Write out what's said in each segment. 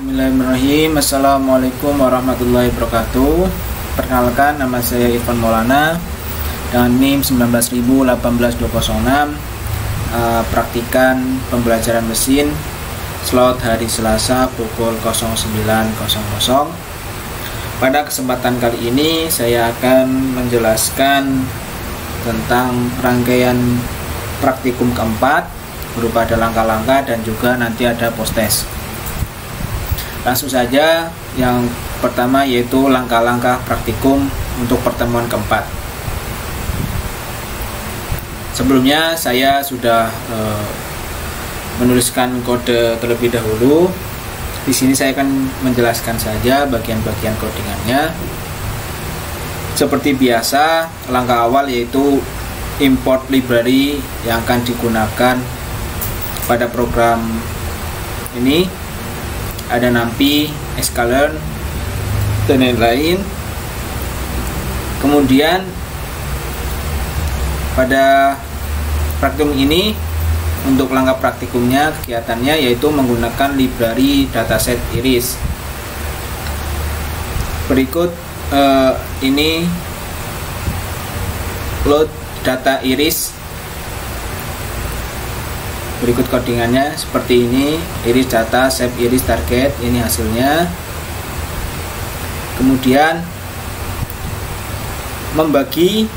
Bismillahirrahmanirrahim. Assalamualaikum warahmatullahi wabarakatuh. Perkenalkan, nama saya Irfan Maulana dengan NIM 19.18206. Praktikan pembelajaran mesin slot hari Selasa pukul 09.00. Pada kesempatan kali ini saya akan menjelaskan tentang rangkaian praktikum keempat berupa ada langkah-langkah dan juga nanti ada post-test. Langsung saja, yang pertama yaitu langkah-langkah praktikum untuk pertemuan keempat. Sebelumnya saya sudah menuliskan kode terlebih dahulu. Di sini saya akan menjelaskan saja bagian-bagian codingannya. Seperti biasa, langkah awal yaitu import library yang akan digunakan pada program ini. Ada NumPy, sklearn, dan lain-lain. Kemudian pada praktikum ini, untuk langkah praktikumnya, kegiatannya yaitu menggunakan library dataset iris. Berikut ini load data iris. Berikut codingannya seperti ini: iris data, save iris target, ini hasilnya. Kemudian membagi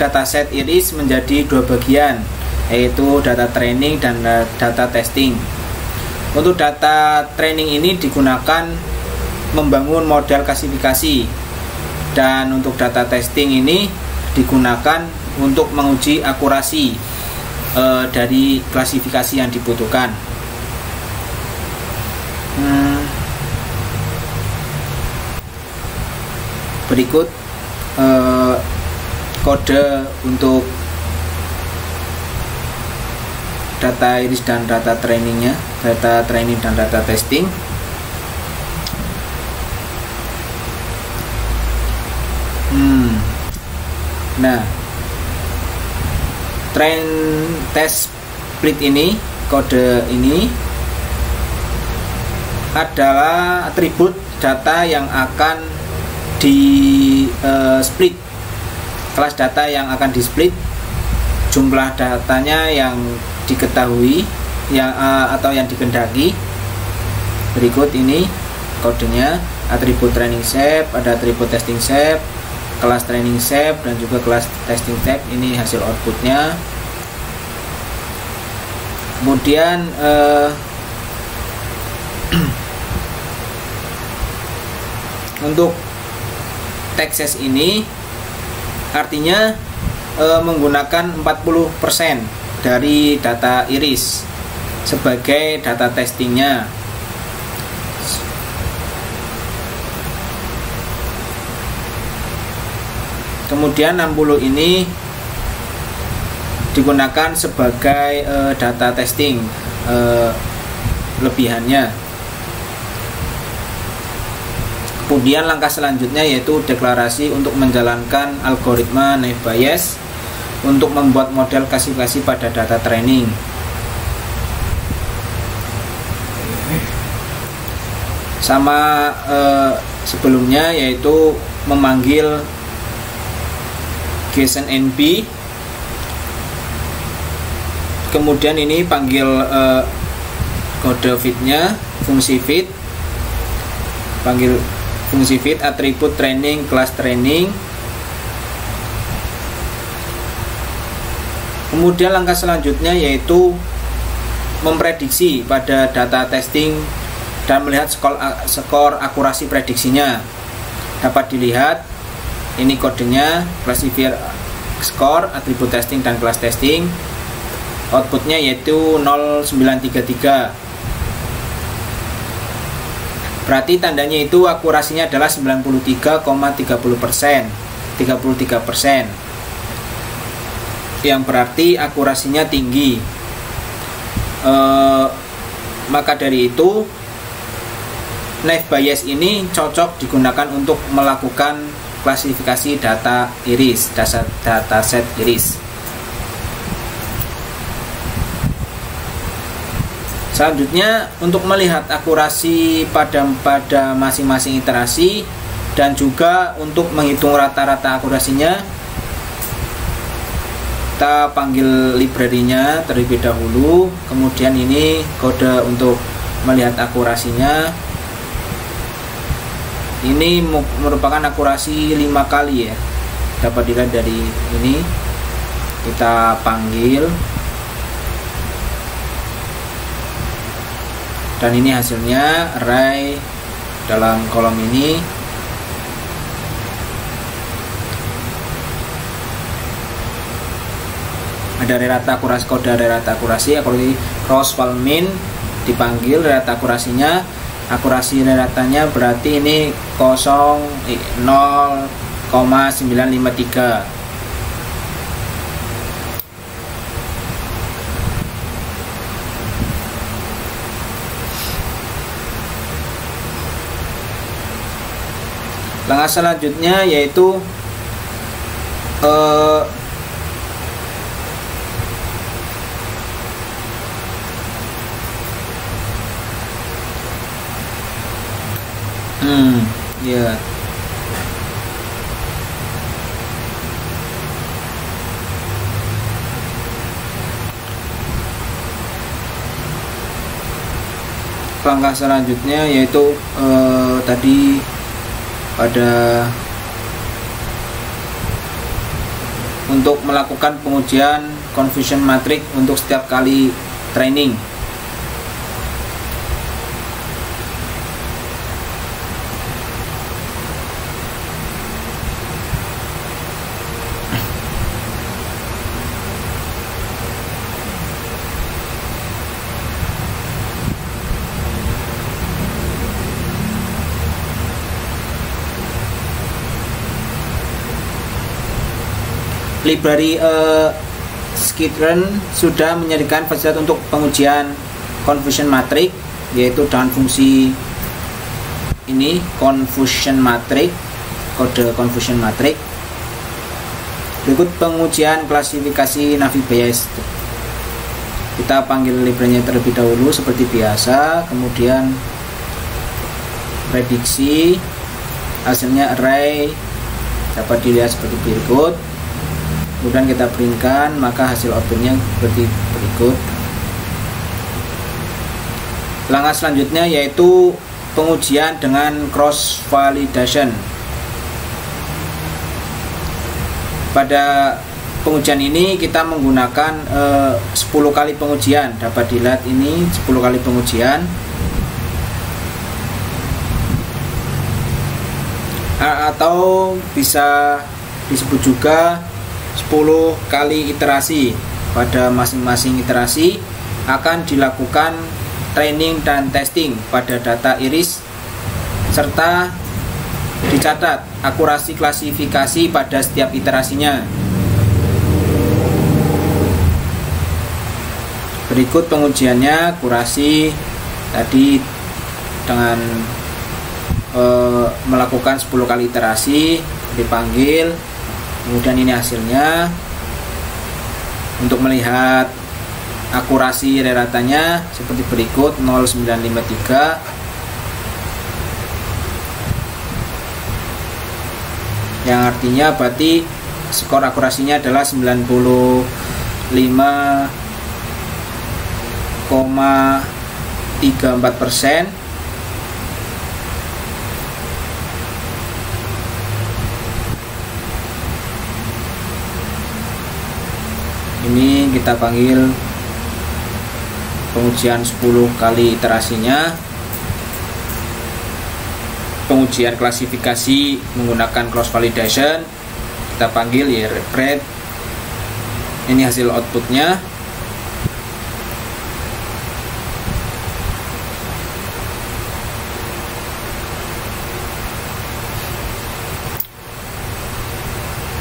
dataset iris menjadi dua bagian, yaitu data training dan data testing. Untuk data training ini digunakan membangun model klasifikasi, dan untuk data testing ini digunakan untuk menguji akurasi dari klasifikasi yang dibutuhkan. Berikut kode untuk data iris dan data trainingnya, data training dan data testing. Nah, train test split ini, kode ini adalah atribut data yang akan di split, kelas data yang akan di split, jumlah datanya yang diketahui atau yang dikehendaki. Berikut ini kodenya: atribut training shape, ada atribut testing shape, kelas training shape, dan juga kelas testing shape. Ini hasil outputnya. Kemudian untuk Texas ini artinya menggunakan 40% dari data iris sebagai data testingnya. Kemudian 60 ini digunakan sebagai data testing lebihannya. Kemudian langkah selanjutnya yaitu deklarasi untuk menjalankan algoritma naive Bayes untuk membuat model klasifikasi pada data training. Sama sebelumnya, yaitu memanggil JSON-NB. Kemudian ini panggil kode feed-nya, fungsi feed, panggil fungsi feed, atribut training, kelas training. Kemudian langkah selanjutnya yaitu memprediksi pada data testing dan melihat skor akurasi prediksinya. Dapat dilihat ini kodenya, classifier score, atribut testing dan kelas testing. Outputnya yaitu 0933. Berarti tandanya itu akurasinya adalah 93,30%, 33%. Yang berarti akurasinya tinggi. Maka dari itu naive Bayes ini cocok digunakan untuk melakukan klasifikasi data iris, dataset iris. Selanjutnya, untuk melihat akurasi pada masing-masing iterasi dan juga untuk menghitung rata-rata akurasinya, kita panggil library-nya terlebih dahulu. Kemudian ini kode untuk melihat akurasinya. Ini merupakan akurasi 5 kali ya, dapat dilihat dari ini. Kita panggil, dan ini hasilnya array dalam kolom ini. Ada rata akurasi, kode rata akurasi, akurasi cross val min dipanggil rata akurasinya. Akurasi ratanya berarti ini 0,953. Langkah selanjutnya yaitu ya. Langkah selanjutnya yaitu tadi pada untuk melakukan pengujian confusion matrix untuk setiap kali training. Library Skitron sudah menyediakan fasilitas untuk pengujian confusion matrix, yaitu dengan fungsi ini confusion matrix, kode confusion matrix. Berikut pengujian klasifikasi Navi Bayes. Kita panggil library-nya terlebih dahulu seperti biasa, kemudian prediksi, hasilnya array dapat dilihat seperti berikut. Kemudian kita printkan, maka hasil outputnya seperti berikut. Langkah selanjutnya yaitu pengujian dengan cross validation. Pada pengujian ini kita menggunakan 10 kali pengujian. Dapat dilihat ini 10 kali pengujian. Atau bisa disebut juga 10 kali iterasi. Pada masing-masing iterasi akan dilakukan training dan testing pada data iris serta dicatat akurasi klasifikasi pada setiap iterasinya. Berikut pengujiannya. Akurasi tadi dengan melakukan 10 kali iterasi, dipanggil. Kemudian ini hasilnya. Untuk melihat akurasi ratanya seperti berikut, 0,953. Yang artinya berarti skor akurasinya adalah 95,34%. Ini kita panggil pengujian 10 kali iterasinya. Pengujian klasifikasi menggunakan cross validation, kita panggil ya read. Ini hasil outputnya.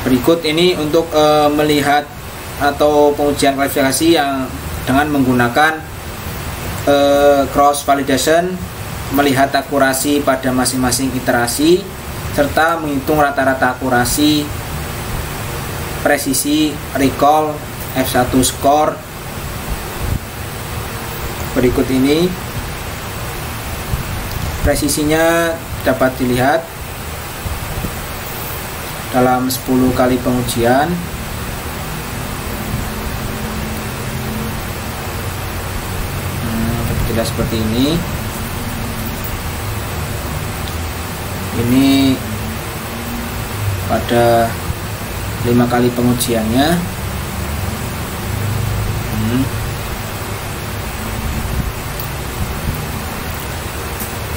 Berikut ini untuk melihat atau pengujian klasifikasi yang dengan menggunakan cross validation, melihat akurasi pada masing-masing iterasi serta menghitung rata-rata akurasi, presisi, recall, F1 score berikut ini. Presisinya dapat dilihat dalam 10 kali pengujian. Tidak seperti ini. Ini pada 5 kali pengujiannya.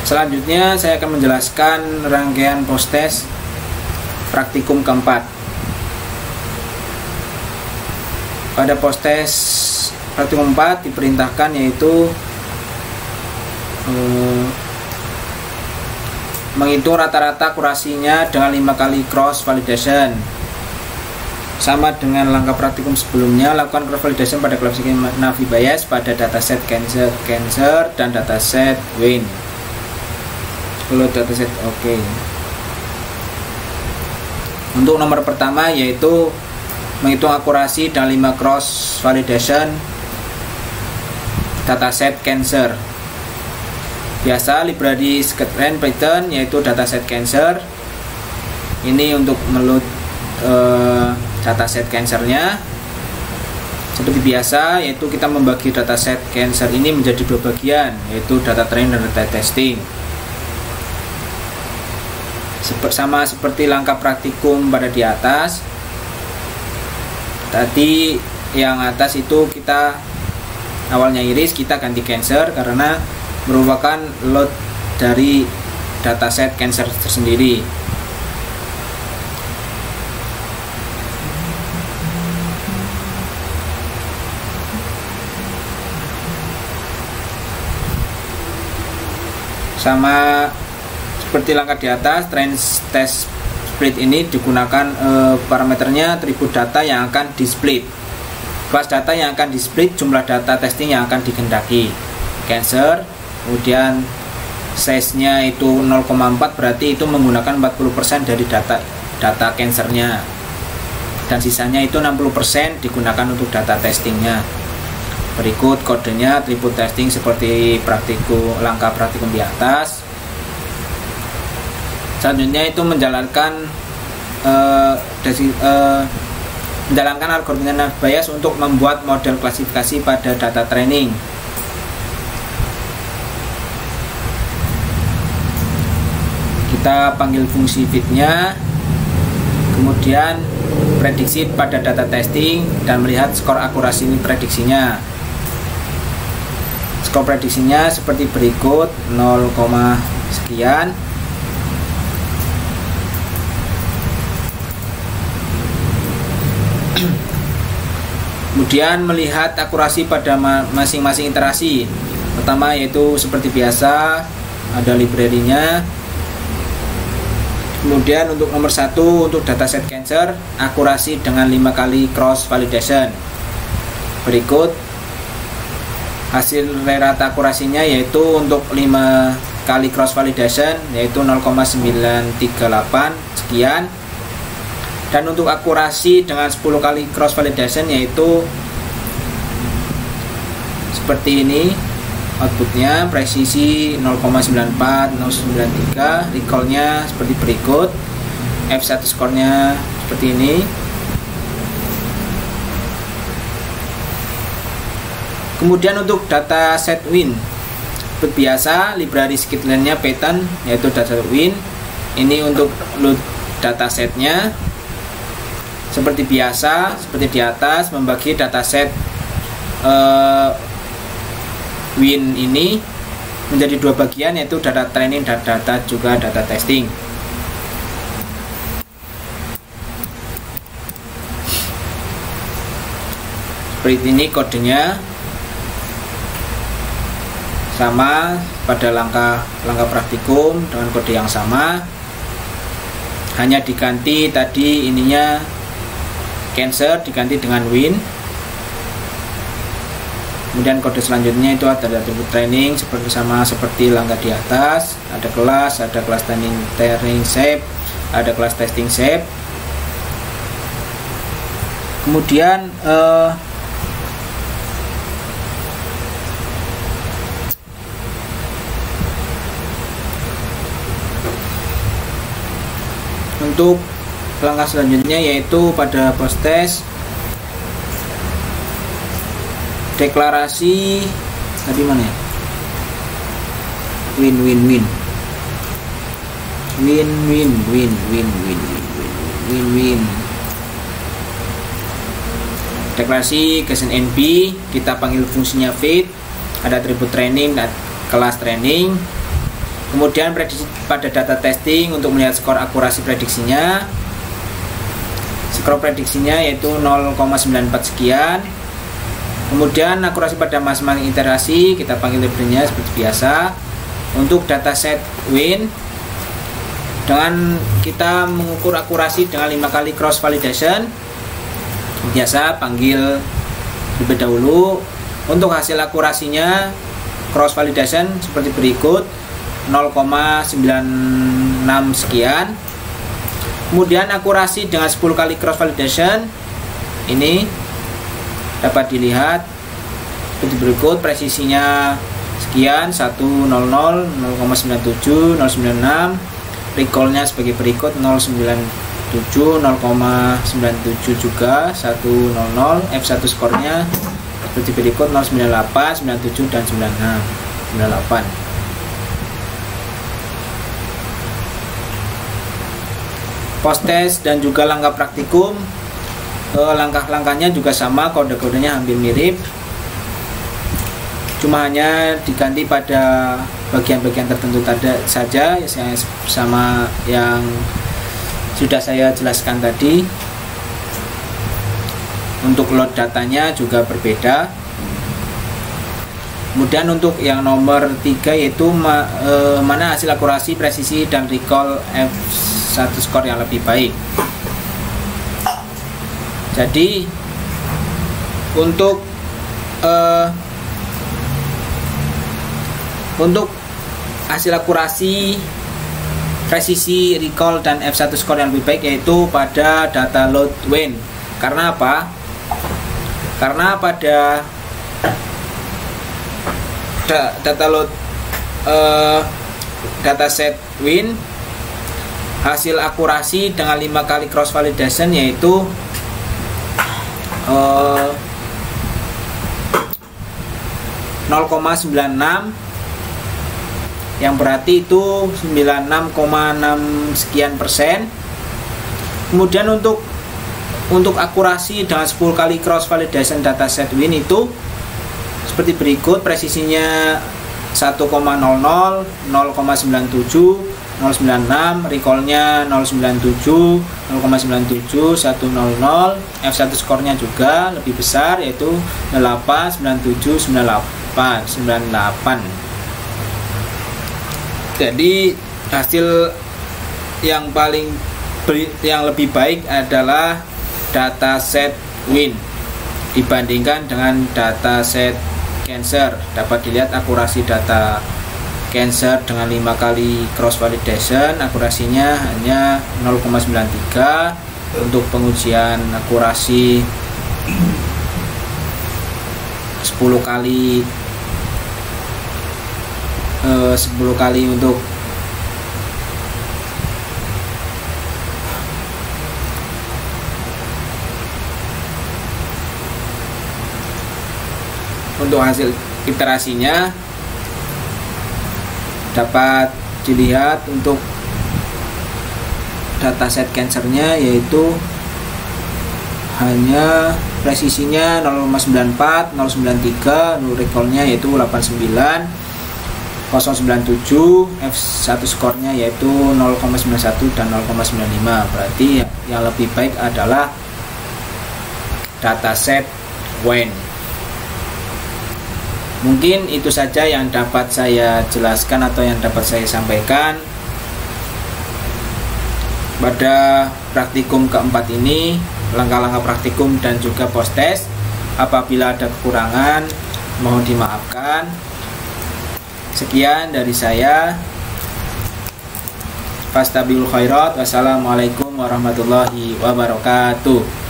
Selanjutnya saya akan menjelaskan rangkaian post test praktikum keempat. Pada post test praktikum 4 diperintahkan yaitu menghitung rata-rata akurasinya dengan 5 kali cross validation. Sama dengan langkah praktikum sebelumnya, lakukan cross validation pada klasifikasi Navi Bayes pada dataset cancer dan dataset Win. Kalau dataset oke. Untuk nomor pertama yaitu menghitung akurasi dan 5 cross validation dataset cancer. Biasa library Scikit-learn Python yaitu dataset cancer. Ini untuk meload dataset cancernya. Seperti biasa yaitu kita membagi dataset cancer ini menjadi 2 bagian, yaitu data training dan data testing. Sama seperti langkah praktikum pada di atas. Tadi yang atas itu kita awalnya iris, kita ganti cancer karena merupakan load dari dataset cancer tersendiri. Sama seperti langkah di atas, train test split ini digunakan parameternya atribut data yang akan di split, kelas data yang akan di split, jumlah data testing yang akan dikehendaki. Cancer, kemudian size-nya itu 0,4, berarti itu menggunakan 40% dari data cancernya, dan sisanya itu 60% digunakan untuk data testingnya. Berikut kodenya atribut testing seperti langkah praktikum di atas. Selanjutnya itu menjalankan algoritma Navi Bayes untuk membuat model klasifikasi pada data training. Kita panggil fungsi fitnya, kemudian prediksi pada data testing dan melihat skor akurasi prediksinya. Skor prediksinya seperti berikut, 0, sekian. Kemudian melihat akurasi pada masing-masing iterasi. Pertama yaitu seperti biasa ada library-nya. Kemudian untuk nomor 1 untuk dataset cancer, akurasi dengan 5 kali cross validation. Berikut hasil rata akurasinya yaitu untuk 5 kali cross validation yaitu 0,938 sekian. Dan untuk akurasi dengan 10 kali cross validation yaitu seperti ini outputnya, presisi 0,94, 0,93, recallnya seperti berikut, F1 skornya seperti ini. Kemudian untuk data set Win, seperti biasa library Scikit-learn-nya Python yaitu data Win. Ini untuk load datasetnya. Seperti biasa, seperti di atas, membagi dataset Win ini menjadi 2 bagian, yaitu data training dan juga data testing. Seperti ini kodenya, sama pada langkah praktikum dengan kode yang sama, hanya diganti tadi ininya cancer diganti dengan Win. Kemudian kode selanjutnya itu ada atribut training seperti langkah di atas, ada kelas training shape, ada kelas testing shape. Kemudian Untuk langkah selanjutnya yaitu pada post test deklarasi tadi mana ya? Win. Deklarasi kesan NB, kita panggil fungsinya fit, ada atribut training dan kelas training. Kemudian prediksi pada data testing untuk melihat skor akurasi prediksinya. Skor prediksinya yaitu 0,94 sekian. Kemudian akurasi pada masing-masing iterasi kita panggil labelnya seperti biasa. Untuk dataset win, dengan kita mengukur akurasi dengan 5 kali cross validation, biasa panggil lebih dahulu. Untuk hasil akurasinya cross validation seperti berikut, 0,96 sekian. Kemudian akurasi dengan 10 kali cross validation ini dapat dilihat seperti berikut, presisinya sekian, 100, 0,97, 0,96, recallnya sebagai berikut 0,97, 0,97 juga, 100, F1 skornya seperti berikut 0,98, 97 dan 96, 98. Post test dan juga langkah praktikum, langkah-langkahnya juga sama, kode-kodenya hampir mirip, cuma hanya diganti pada bagian-bagian tertentu saja sama yang sudah saya jelaskan tadi. Untuk load datanya juga berbeda. Kemudian untuk yang nomor 3 yaitu mana hasil akurasi, presisi dan recall F1 skor yang lebih baik. Jadi untuk hasil akurasi, presisi, recall dan F1 skor yang lebih baik yaitu pada data load win. Karena apa? Karena pada data load dataset win, hasil akurasi dengan 5 kali cross validation yaitu 0,96, yang berarti itu 96,6 sekian persen. Kemudian untuk akurasi dengan 10 kali cross validation dataset win itu seperti berikut, presisinya 1,00, 0,97, 0,96, recallnya 0,97, 0,97, 100, F1 skornya juga lebih besar yaitu 8, 97, 98. Jadi hasil yang lebih baik adalah dataset win dibandingkan dengan dataset cancer. Dapat dilihat akurasi data cancer dengan 5 kali cross validation akurasinya hanya 0,93. Untuk pengujian akurasi 10 kali untuk hasil iterasinya dapat dilihat untuk dataset cancernya yaitu hanya presisinya 0,94, 0,93, recallnya yaitu 89, 0,97, F1 skornya yaitu 0,91 dan 0,95. Berarti yang lebih baik adalah dataset win. Mungkin itu saja yang dapat saya jelaskan atau yang dapat saya sampaikan pada praktikum keempat ini, langkah-langkah praktikum dan juga post test. Apabila ada kekurangan mohon dimaafkan. Sekian dari saya. Fastabiqul khairat. Wassalamualaikum warahmatullahi wabarakatuh.